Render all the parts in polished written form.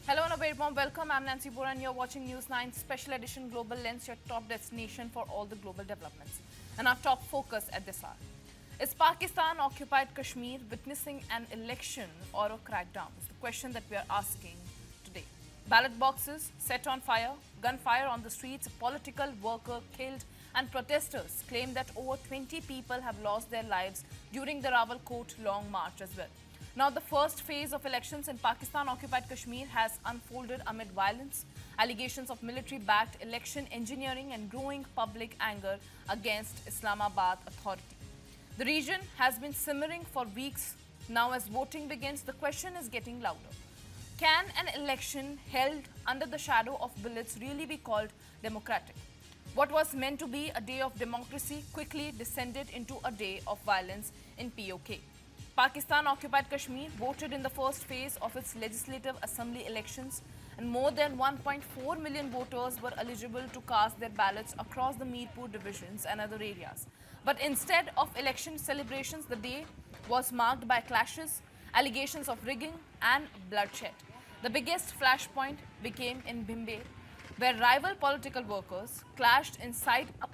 Hello and a very warm welcome. I'm Nancy Bora and you're watching News 9 Special Edition Global Lens, your top destination for all the global developments. And our top focus at this hour. Is Pakistan occupied Kashmir witnessing an election or a crackdown? Is the question that we are asking today. Ballot boxes set on fire, gunfire on the streets, a political worker killed, and protesters claim that over 20 people have lost their lives during the Rawalakot long march as well. Now, the first phase of elections in Pakistan-occupied Kashmir has unfolded amid violence, allegations of military-backed election engineering and growing public anger against Islamabad authority. The region has been simmering for weeks. Now, as voting begins, the question is getting louder. Can an election held under the shadow of bullets really be called democratic? What was meant to be a day of democracy quickly descended into a day of violence in PoK. Pakistan-occupied Kashmir voted in the first phase of its Legislative Assembly elections, and more than 1.4 million voters were eligible to cast their ballots across the Mirpur divisions and other areas. But instead of election celebrations, the day was marked by clashes, allegations of rigging, and bloodshed. The biggest flashpoint became in Bhimber, where rival political workers clashed inside a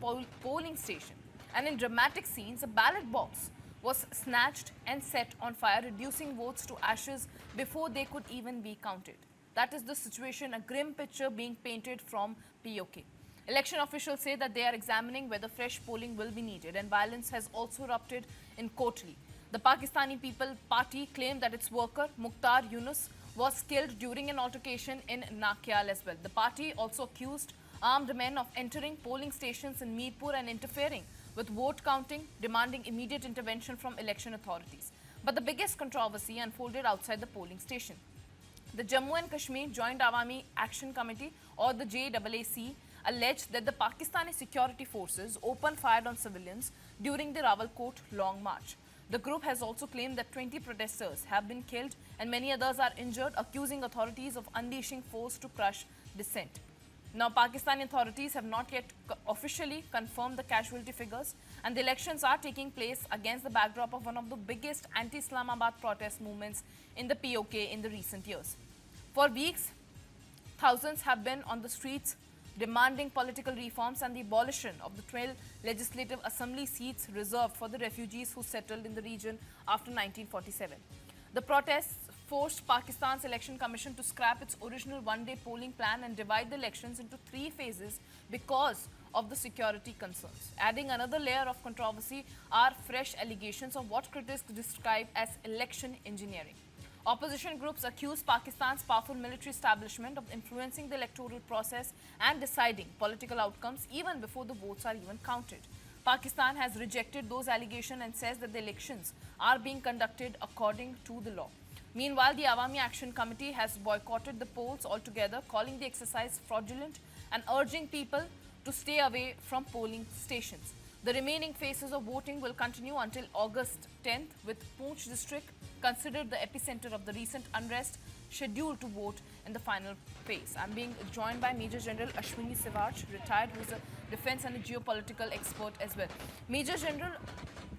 polling station, and in dramatic scenes, a ballot box was snatched and set on fire, reducing votes to ashes before they could even be counted. That is the situation, a grim picture being painted from PoK. Election officials say that they are examining whether fresh polling will be needed, and violence has also erupted in Kotli. The Pakistani People Party claimed that its worker, Mukhtar Yunus, was killed during an altercation in Nakyal as well. The party also accused armed men of entering polling stations in Mirpur and interfering with vote counting, demanding immediate intervention from election authorities. But the biggest controversy unfolded outside the polling station. The Jammu and Kashmir Joint Awami Action Committee, or the JAAC, alleged that the Pakistani security forces opened fire on civilians during the Rawalakot long march. The group has also claimed that 20 protesters have been killed and many others are injured, accusing authorities of unleashing force to crush dissent. Now, Pakistani authorities have not yet officially confirmed the casualty figures, and the elections are taking place against the backdrop of one of the biggest anti-Islamabad protest movements in the PoK in the recent years. For weeks, thousands have been on the streets demanding political reforms and the abolition of the 12 Legislative Assembly seats reserved for the refugees who settled in the region after 1947. The protests forced Pakistan's Election Commission to scrap its original one-day polling plan and divide the elections into 3 phases because of the security concerns. Adding another layer of controversy are fresh allegations of what critics describe as election engineering. Opposition groups accuse Pakistan's powerful military establishment of influencing the electoral process and deciding political outcomes even before the votes are even counted. Pakistan has rejected those allegations and says that the elections are being conducted according to the law. Meanwhile, the Awami Action Committee has boycotted the polls altogether, calling the exercise fraudulent and urging people to stay away from polling stations. The remaining phases of voting will continue until August 10th, with Poonch district considered the epicenter of the recent unrest, scheduled to vote in the final phase. I'm being joined by Major General Ashwini Sivaj, retired, who is a defense and a geopolitical expert as well. Major General,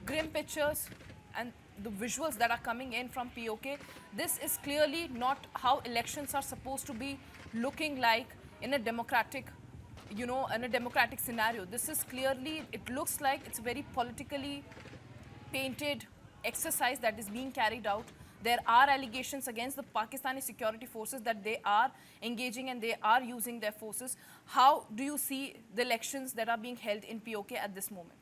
grim pictures and the visuals that are coming in from PoK, this is clearly not how elections are supposed to be looking like in a democratic, in a democratic scenario. This is clearly, it looks like it's a very politically painted exercise that is being carried out. There are allegations against the Pakistani security forces that they are engaging and they are using their forces. How do you see the elections that are being held in PoK at this moment?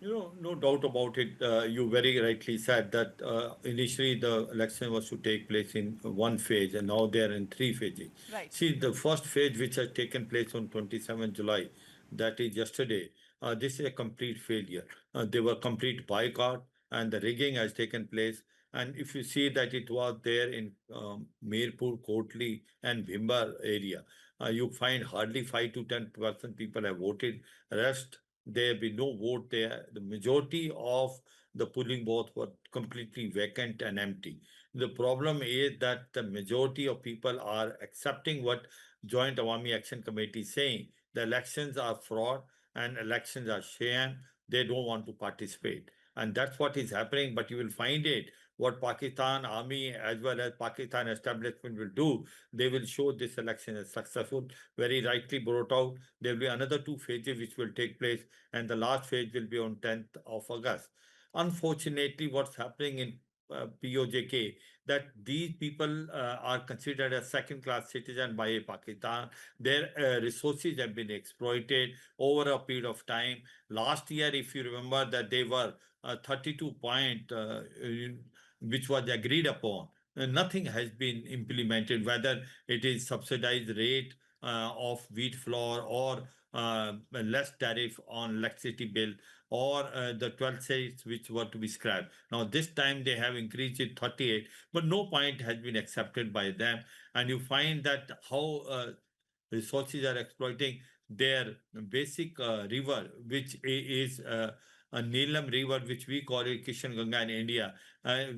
No doubt about it. You very rightly said that initially the election was to take place in one phase, and now they are in 3 phases. Right. See, the first phase, which has taken place on 27 July, that is yesterday, this is a complete failure. There were complete boycott, and the rigging has taken place. And if you see that it was there in Mirpur, Kotli, and Bhimber area, you find hardly 5 to 10% people have voted. Rest, there be no vote there. The majority of the polling booths were completely vacant and empty. The problem is that the majority of people are accepting what Joint Awami Action Committee is saying. The elections are fraud and elections are sham. They don't want to participate. And that's what is happening. But you will find it what Pakistan army as well as Pakistan establishment will do. They will show this election as successful. Very rightly brought out. There will be another two phases which will take place, and the last phase will be on 10th of August. Unfortunately, what's happening in POJK, that these people are considered as second-class citizens by Pakistan. Their resources have been exploited over a period of time. Last year, if you remember, that they were 32 point, which was agreed upon. Nothing has been implemented, whether it is subsidized rate of wheat flour or less tariff on electricity bill or the 12 states which were to be scrapped. Now, this time they have increased it 38, but no point has been accepted by them. And you find that how resources are exploiting their basic river, which is a Neelam river, which we call it Kishan Ganga in India,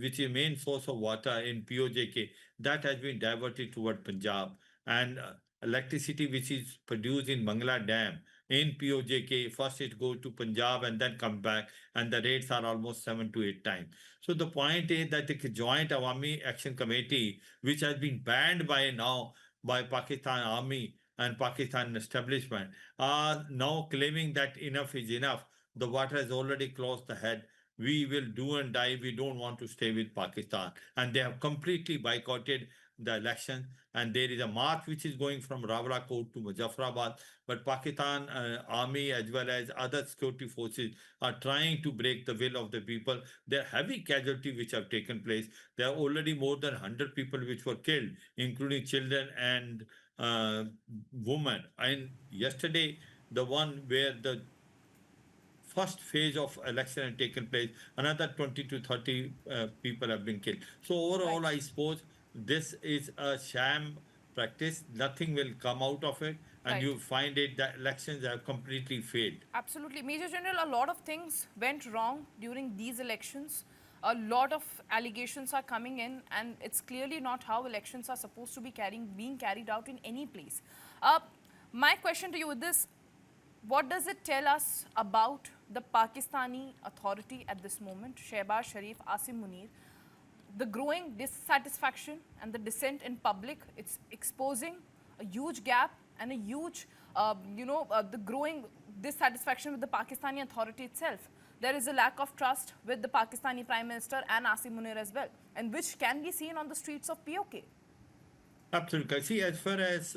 which is main source of water in POJK, that has been diverted toward Punjab. And electricity which is produced in Mangla Dam in POJK, first it goes to Punjab and then come back, and the rates are almost 7 to 8 times. So the point is that the Joint Awami Action Committee, which has been banned by now by Pakistan Army and Pakistan establishment, are now claiming that enough is enough. The water has already closed the head. We will do and die. We don't want to stay with Pakistan. And they have completely boycotted the election. And there is a march which is going from Rawalakot to Muzaffarabad. But Pakistan army as well as other security forces are trying to break the will of the people. There are heavy casualties which have taken place. There are already more than 100 people which were killed, including children and women. And yesterday, the one where the first phase of election had taken place, another 20 to 30 people have been killed. So overall, Right. I suppose this is a sham practice. Nothing will come out of it, and Right. you find it that elections have completely failed. Absolutely. Major General, a lot of things went wrong during these elections. A lot of allegations are coming in, and it's clearly not how elections are supposed to be being carried out in any place. My question to you is this: what does it tell us about the Pakistani authority at this moment, Shehbaz Sharif, Asim Munir? The growing dissatisfaction and the dissent in public, it's exposing a huge gap and a huge, the growing dissatisfaction with the Pakistani authority itself. There is a lack of trust with the Pakistani Prime Minister and Asim Munir as well, and which can be seen on the streets of POK. Absolutely. See, as far as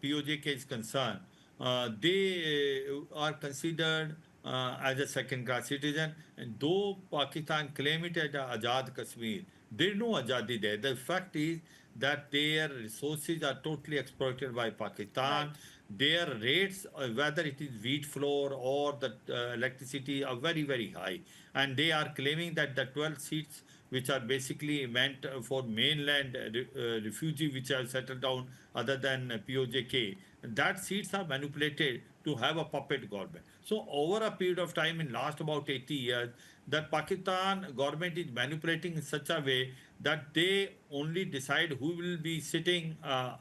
POJK is concerned, they are considered as a second-class citizen. And though Pakistan claim it as a Azad Kashmir, there is no Azadi there. The fact is that their resources are totally exploited by Right. Pakistan. Their rates, whether it is wheat flour or the electricity, are very, very high. And they are claiming that the 12 seats which are basically meant for mainland refugee which have settled down other than POJK, that seats are manipulated to have a puppet government. So over a period of time in last about 80 years, that Pakistan government is manipulating in such a way that they only decide who will be sitting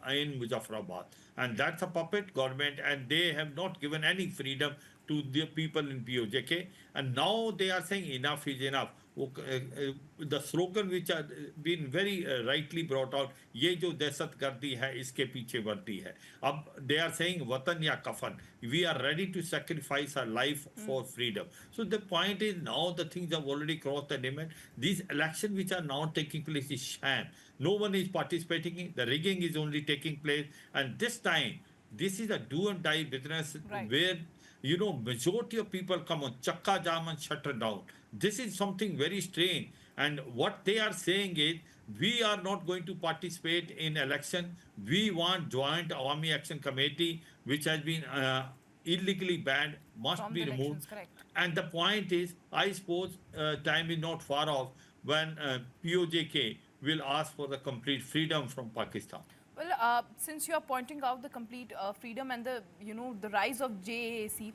in Muzaffarabad. And that's a puppet government, and they have not given any freedom to the people in POJK. And now they are saying enough is enough. The slogan which have been very rightly brought out, ये जो दहशत गर्दी है इसके पीछे वर्दी है. अब they are saying वतन या कफन. We are ready to sacrifice our life for freedom. So the point is now the things have already crossed the limit. These elections which are now taking place is sham. No one is participating in. The rigging is only taking place, and this time this is a do and die business Right. where majority of people come on chakka jam and shut it down. This is something very strange. And what they are saying is, we are not going to participate in election. We want Joint Awami Action Committee, which has been illegally banned, must From be the removed. elections, correct. And the point is, I suppose time is not far off when POJK will ask for the complete freedom from Pakistan. Well, since you are pointing out the complete freedom and the rise of JAAC,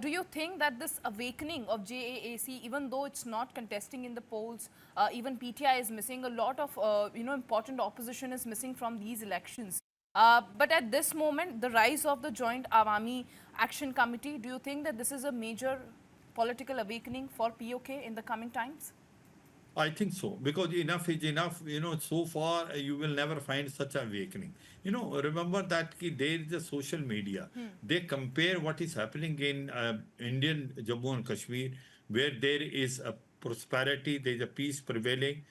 do you think that this awakening of JAAC, even though it's not contesting in the polls, even PTI is missing, a lot of important opposition is missing from these elections. But at this moment, the rise of the Joint Awami Action Committee, do you think that this is a major political awakening for POK in the coming times? I think so, because enough is enough. So far you will never find such awakening. Remember that there is a social media. They compare what is happening in Indian Jammu and Kashmir, where there is a prosperity, there is a peace prevailing.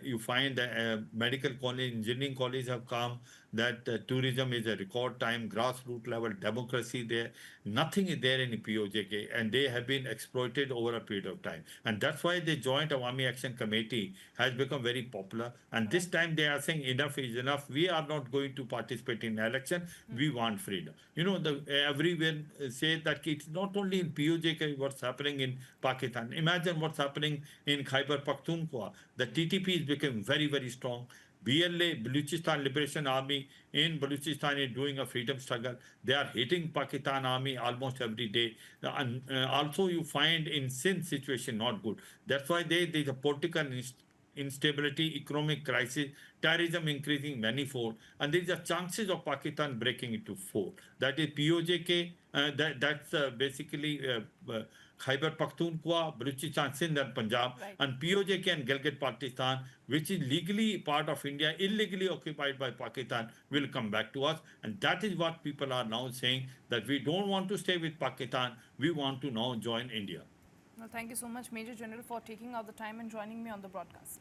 You find that medical college, engineering college have come, that tourism is a record time, grassroots level democracy there. Nothing is there in POJK, and they have been exploited over a period of time. And that's why the Joint Awami Action Committee has become very popular. And this time they are saying enough is enough. We are not going to participate in election. We want freedom. Everyone says that it's not only in POJK what's happening in Pakistan. Imagine what's happening in Khyber Pakhtunkhwa. The TTP is becoming very, very strong. BLA, Baluchistan Liberation Army in Baluchistan is doing a freedom struggle. They are hitting Pakistan army almost every day. And also you find in Sindh situation not good. That's why there's a political instability, economic crisis, terrorism increasing manifold, and there is a chances of Pakistan breaking into four. That is POJK, that's basically Khyber Pakhtunkhwa, Baluchistan, Sindh and Punjab, Right. and POJK and Gilgit Pakistan, which is legally part of India, illegally occupied by Pakistan, will come back to us. And that is what people are now saying, that we don't want to stay with Pakistan, we want to now join India. Well, thank you so much, Major General, for taking out the time and joining me on the broadcast.